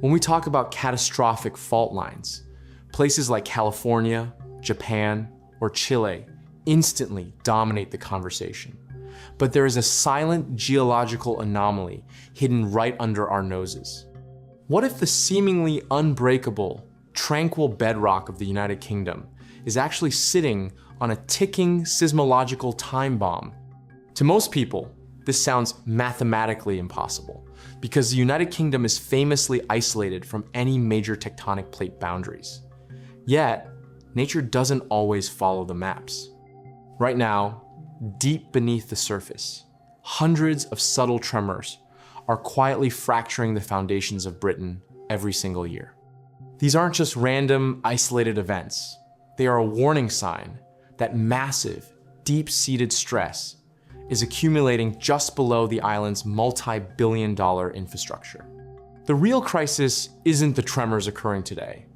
When we talk about catastrophic fault lines, places like California, Japan, or Chile instantly dominate the conversation. But there is a silent geological anomaly hidden right under our noses. What if the seemingly unbreakable, tranquil bedrock of the United Kingdom is actually sitting on a ticking sismological time bomb? To most people, this sounds mathematically impossible, because the United Kingdom is famously isolated from any major tectonic plate boundaries. Yet, nature doesn't always follow the maps. Right now, deep beneath the surface, hundreds of subtle tremors are quietly fracturing the foundations of Britain every single year. These aren't just random, isolated events. They are a warning sign that massive, deep-seated stress is accumulating just below the island's multi-billion-dollar infrastructure. The real crisis isn't the tremors occurring today,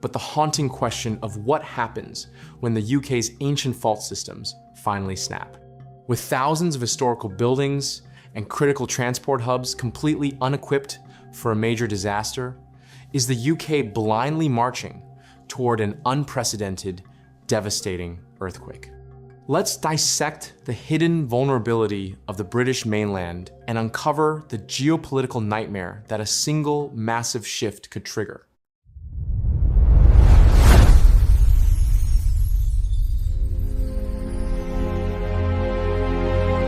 but the haunting question of what happens when the UK's ancient fault systems finally snap. With thousands of historical buildings and critical transport hubs completely unequipped for a major disaster, is the UK blindly marching toward an unprecedented, devastating earthquake? Let's dissect the hidden vulnerability of the British mainland and uncover the geopolitical nightmare that a single massive shift could trigger.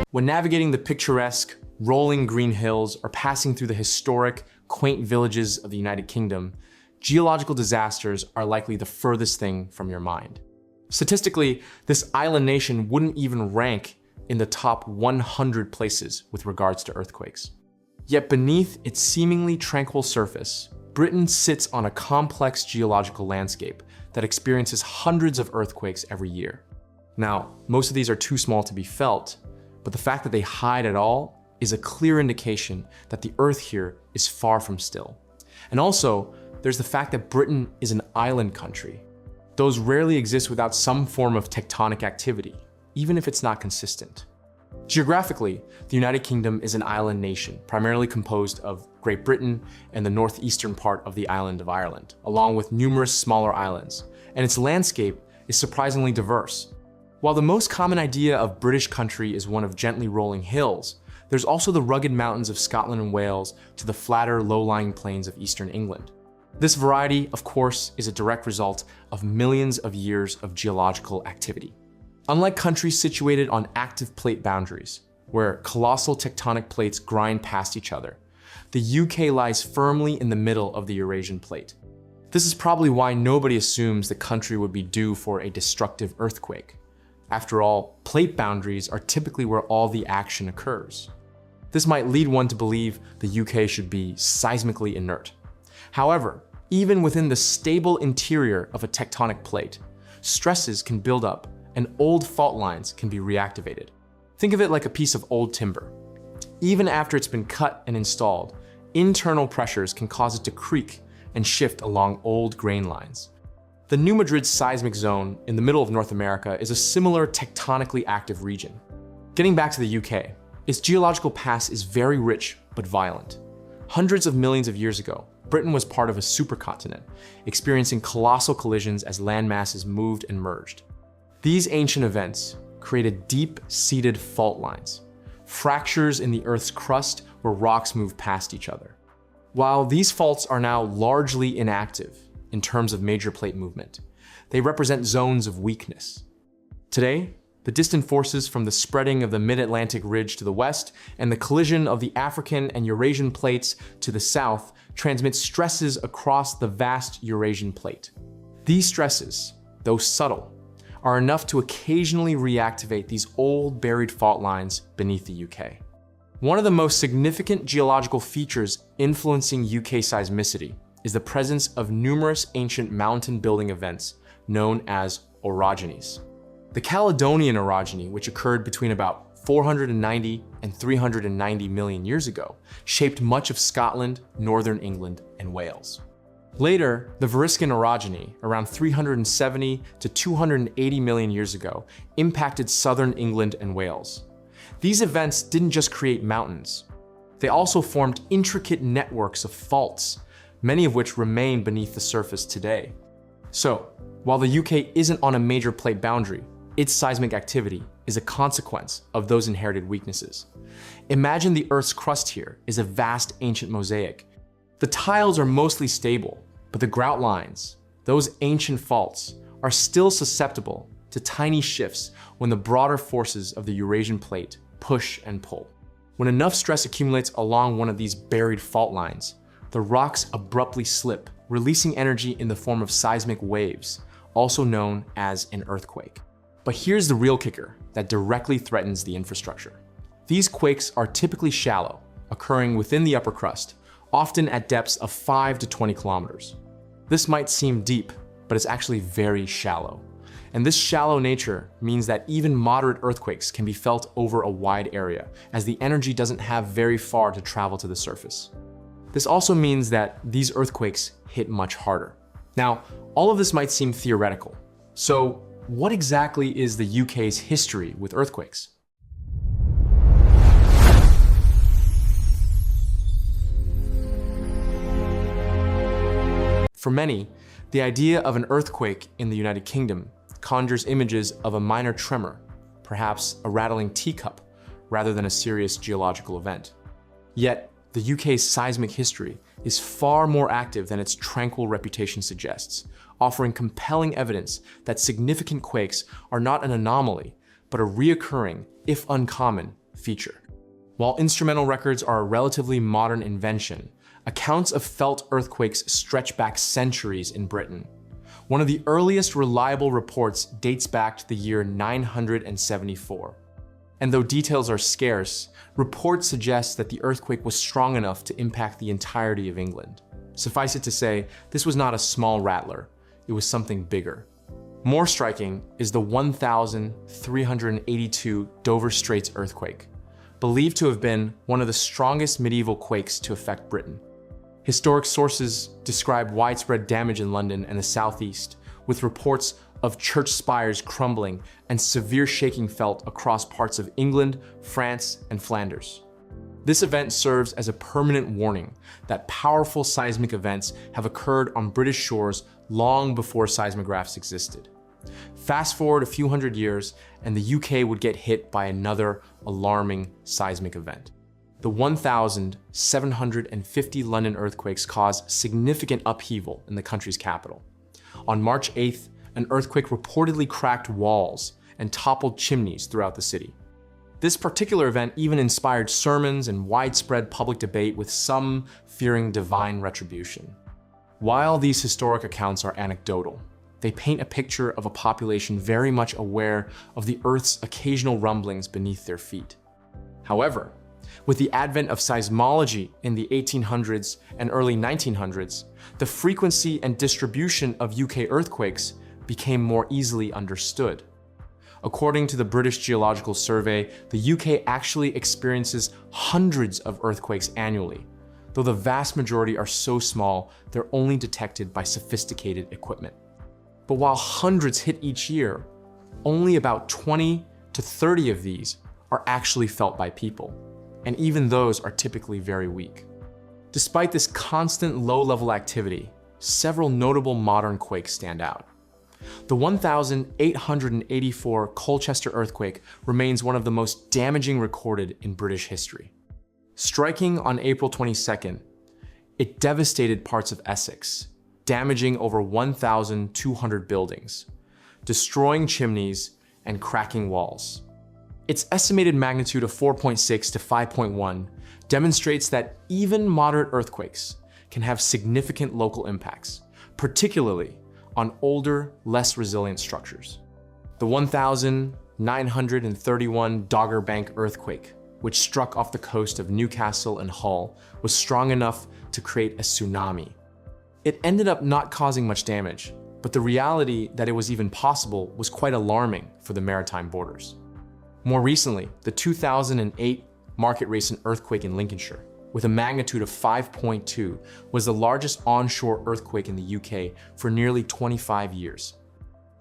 When navigating the picturesque, rolling green hills or passing through the historic, quaint villages of the United Kingdom, geological disasters are likely the furthest thing from your mind. Statistically, this island nation wouldn't even rank in the top 100 places with regards to earthquakes. Yet beneath its seemingly tranquil surface, Britain sits on a complex geological landscape that experiences hundreds of earthquakes every year. Now, most of these are too small to be felt, but the fact that they hide at all is a clear indication that the Earth here is far from still. And also, there's the fact that Britain is an island country. Those rarely exist without some form of tectonic activity, even if it's not consistent. Geographically, the United Kingdom is an island nation, primarily composed of Great Britain and the northeastern part of the island of Ireland, along with numerous smaller islands, and its landscape is surprisingly diverse. While the most common idea of British country is one of gently rolling hills, there's also the rugged mountains of Scotland and Wales to the flatter, low-lying plains of eastern England. This variety, of course, is a direct result of millions of years of geological activity. Unlike countries situated on active plate boundaries, where colossal tectonic plates grind past each other, the UK lies firmly in the middle of the Eurasian plate. This is probably why nobody assumes the country would be due for a destructive earthquake. After all, plate boundaries are typically where all the action occurs. This might lead one to believe the UK should be seismically inert. However, even within the stable interior of a tectonic plate, stresses can build up and old fault lines can be reactivated. Think of it like a piece of old timber. Even after it's been cut and installed, internal pressures can cause it to creak and shift along old grain lines. The New Madrid seismic zone in the middle of North America is a similar tectonically active region. Getting back to the UK, its geological past is very rich but violent. Hundreds of millions of years ago, Britain was part of a supercontinent, experiencing colossal collisions as land masses moved and merged. These ancient events created deep-seated fault lines, fractures in the Earth's crust where rocks move past each other. While these faults are now largely inactive in terms of major plate movement, they represent zones of weakness. Today, the distant forces from the spreading of the mid-Atlantic ridge to the west and the collision of the African and Eurasian plates to the south transmit stresses across the vast Eurasian plate. These stresses, though subtle, are enough to occasionally reactivate these old buried fault lines beneath the UK. One of the most significant geological features influencing UK seismicity is the presence of numerous ancient mountain building events known as orogenies. The Caledonian orogeny, which occurred between about 490 and 390 million years ago, shaped much of Scotland, northern England, and Wales. Later, the Variscan orogeny, around 370 to 280 million years ago, impacted southern England and Wales. These events didn't just create mountains. They also formed intricate networks of faults, many of which remain beneath the surface today. So, while the UK isn't on a major plate boundary, its seismic activity is a consequence of those inherited weaknesses. Imagine the Earth's crust here is a vast ancient mosaic. The tiles are mostly stable, but the grout lines, those ancient faults, are still susceptible to tiny shifts when the broader forces of the Eurasian plate push and pull. When enough stress accumulates along one of these buried fault lines, the rocks abruptly slip, releasing energy in the form of seismic waves, also known as an earthquake. But here's the real kicker that directly threatens the infrastructure. These quakes are typically shallow, occurring within the upper crust, often at depths of 5 to 20 kilometers. This might seem deep, but it's actually very shallow. And this shallow nature means that even moderate earthquakes can be felt over a wide area, as the energy doesn't have very far to travel to the surface. This also means that these earthquakes hit much harder. Now, all of this might seem theoretical. So, what exactly is the UK's history with earthquakes? For many, the idea of an earthquake in the United Kingdom conjures images of a minor tremor, perhaps a rattling teacup, rather than a serious geological event. Yet, the UK's seismic history is far more active than its tranquil reputation suggests, offering compelling evidence that significant quakes are not an anomaly, but a reoccurring, if uncommon, feature. While instrumental records are a relatively modern invention, accounts of felt earthquakes stretch back centuries in Britain. One of the earliest reliable reports dates back to the year 974. And though details are scarce, reports suggest that the earthquake was strong enough to impact the entirety of England. Suffice it to say, this was not a small rattler, it was something bigger. More striking is the 1382 Dover Straits earthquake, believed to have been one of the strongest medieval quakes to affect Britain. Historic sources describe widespread damage in London and the southeast, with reports of church spires crumbling and severe shaking felt across parts of England, France, and Flanders. This event serves as a permanent warning that powerful seismic events have occurred on British shores long before seismographs existed. Fast forward a few hundred years, and the UK would get hit by another alarming seismic event. The 1,750 London earthquakes caused significant upheaval in the country's capital. On March 8th, an earthquake reportedly cracked walls and toppled chimneys throughout the city. This particular event even inspired sermons and widespread public debate, with some fearing divine retribution. While these historic accounts are anecdotal, they paint a picture of a population very much aware of the Earth's occasional rumblings beneath their feet. However, with the advent of seismology in the 1800s and early 1900s, the frequency and distribution of UK earthquakes became more easily understood. According to the British Geological Survey, the UK actually experiences hundreds of earthquakes annually, though the vast majority are so small they're only detected by sophisticated equipment. But while hundreds hit each year, only about 20 to 30 of these are actually felt by people, and even those are typically very weak. Despite this constant low-level activity, several notable modern quakes stand out. The 1,884 Colchester earthquake remains one of the most damaging recorded in British history. Striking on April 22nd, it devastated parts of Essex, damaging over 1,200 buildings, destroying chimneys and cracking walls. Its estimated magnitude of 4.6 to 5.1 demonstrates that even moderate earthquakes can have significant local impacts, particularly on older, less resilient structures. The 1,931 Dogger Bank earthquake, which struck off the coast of Newcastle and Hull, was strong enough to create a tsunami. It ended up not causing much damage, but the reality that it was even possible was quite alarming for the maritime borders. More recently, the 2008 Market Racing earthquake in Lincolnshire, with a magnitude of 5.2, was the largest onshore earthquake in the UK for nearly 25 years.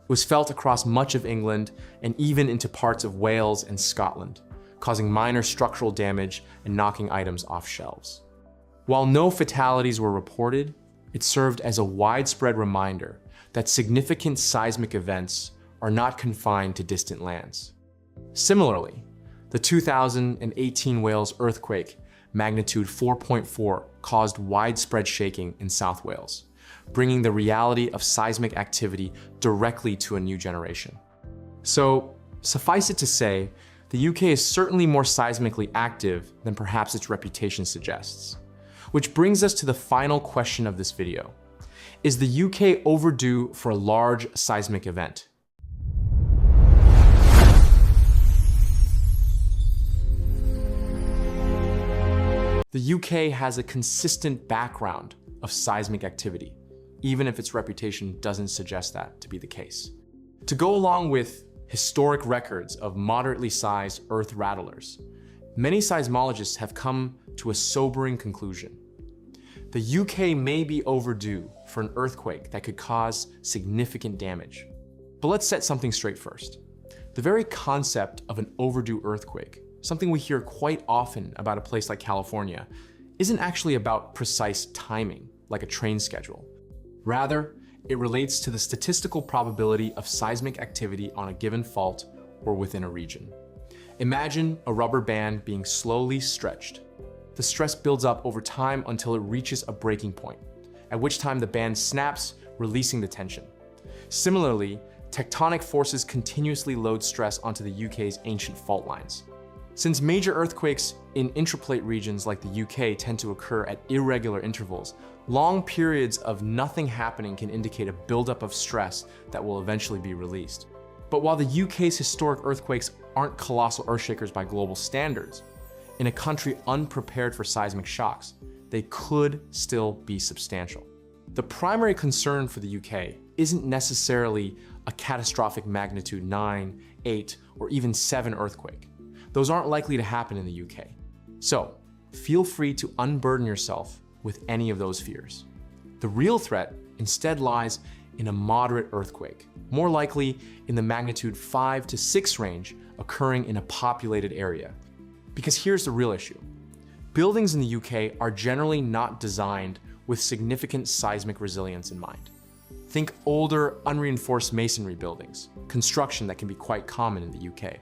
It was felt across much of England and even into parts of Wales and Scotland, causing minor structural damage and knocking items off shelves. While no fatalities were reported, It served as a widespread reminder that significant seismic events are not confined to distant lands. Similarly, the 2018 Wales earthquake, magnitude 4.4, caused widespread shaking in South Wales, bringing the reality of seismic activity directly to a new generation. So, suffice it to say, the UK is certainly more seismically active than perhaps its reputation suggests. Which brings us to the final question of this video. Is the UK overdue for a large seismic event? The UK has a consistent background of seismic activity, even if its reputation doesn't suggest that to be the case. To go along with historic records of moderately sized earth rattlers, many seismologists have come to a sobering conclusion. The UK may be overdue for an earthquake that could cause significant damage. But let's set something straight first. The very concept of an overdue earthquake, something we hear quite often about a place like California, isn't actually about precise timing, like a train schedule. Rather, it relates to the statistical probability of seismic activity on a given fault or within a region. Imagine a rubber band being slowly stretched. The stress builds up over time until it reaches a breaking point, at which time the band snaps, releasing the tension. Similarly, tectonic forces continuously load stress onto the UK's ancient fault lines. Since major earthquakes in intraplate regions like the UK tend to occur at irregular intervals, long periods of nothing happening can indicate a buildup of stress that will eventually be released. But while the UK's historic earthquakes aren't colossal earthshakers by global standards, in a country unprepared for seismic shocks, they could still be substantial. The primary concern for the UK isn't necessarily a catastrophic magnitude 9, 8, or even 7 earthquake. Those aren't likely to happen in the UK. So, feel free to unburden yourself with any of those fears. The real threat instead lies in a moderate earthquake, more likely in the magnitude 5 to 6 range occurring in a populated area. Because here's the real issue. Buildings in the UK are generally not designed with significant seismic resilience in mind. Think older, unreinforced masonry buildings, construction that can be quite common in the UK.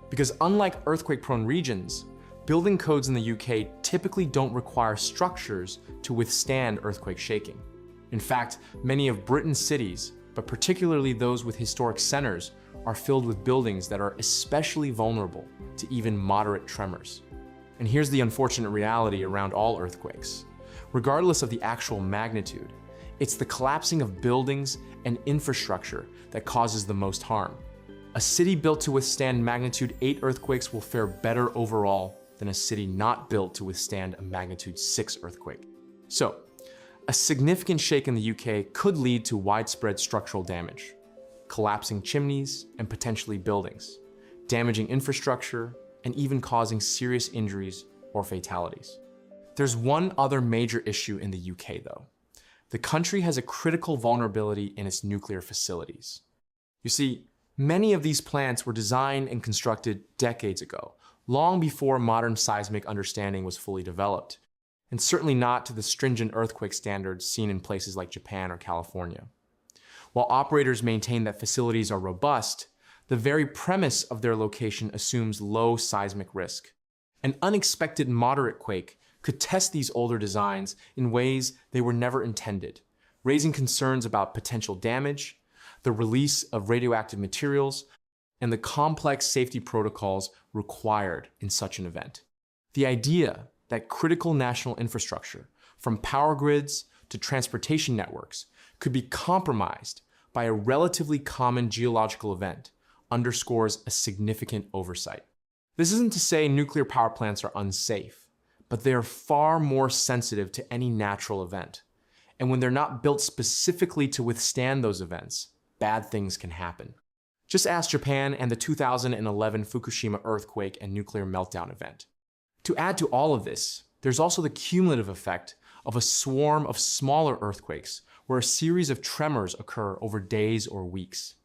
Because unlike earthquake-prone regions, building codes in the UK typically don't require structures to withstand earthquake shaking. In fact, many of Britain's cities, but particularly those with historic centers, are filled with buildings that are especially vulnerable to even moderate tremors. And here's the unfortunate reality around all earthquakes. Regardless of the actual magnitude, it's the collapsing of buildings and infrastructure that causes the most harm. A city built to withstand magnitude 8 earthquakes will fare better overall than a city not built to withstand a magnitude 6 earthquake. So, a significant shake in the UK could lead to widespread structural damage, collapsing chimneys and potentially buildings, damaging infrastructure, and even causing serious injuries or fatalities. There's one other major issue in the UK though. The country has a critical vulnerability in its nuclear facilities. You see, many of these plants were designed and constructed decades ago, long before modern seismic understanding was fully developed, and certainly not to the stringent earthquake standards seen in places like Japan or California. While operators maintain that facilities are robust, the very premise of their location assumes low seismic risk. An unexpected moderate quake could test these older designs in ways they were never intended, raising concerns about potential damage, the release of radioactive materials, and the complex safety protocols required in such an event. The idea that critical national infrastructure, from power grids to transportation networks, could be compromised by a relatively common geological event underscores a significant oversight. This isn't to say nuclear power plants are unsafe, but they are far more sensitive to any natural event. And when they're not built specifically to withstand those events, bad things can happen. Just ask Japan and the 2011 Fukushima earthquake and nuclear meltdown event. To add to all of this, there's also the cumulative effect of a swarm of smaller earthquakes where a series of tremors occur over days or weeks.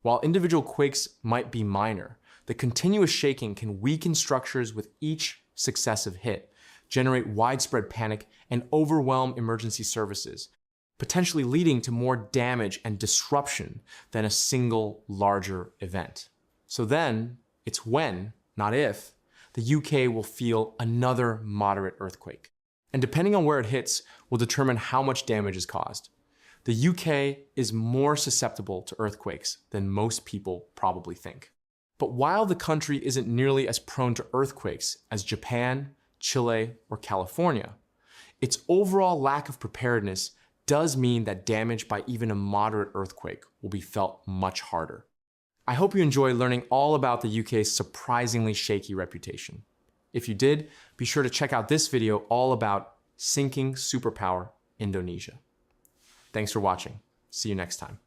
While individual quakes might be minor, the continuous shaking can weaken structures with each successive hit, generate widespread panic, and overwhelm emergency services, potentially leading to more damage and disruption than a single larger event. So then, it's when, not if, the UK will feel another moderate earthquake. And depending on where it hits will determine how much damage is caused. The UK is more susceptible to earthquakes than most people probably think. But while the country isn't nearly as prone to earthquakes as Japan, Chile, or California, its overall lack of preparedness does mean that damage by even a moderate earthquake will be felt much harder. I hope you enjoy learning all about the UK's surprisingly shaky reputation. If you did, be sure to check out this video all about sinking superpower Indonesia. Thanks for watching. See you next time.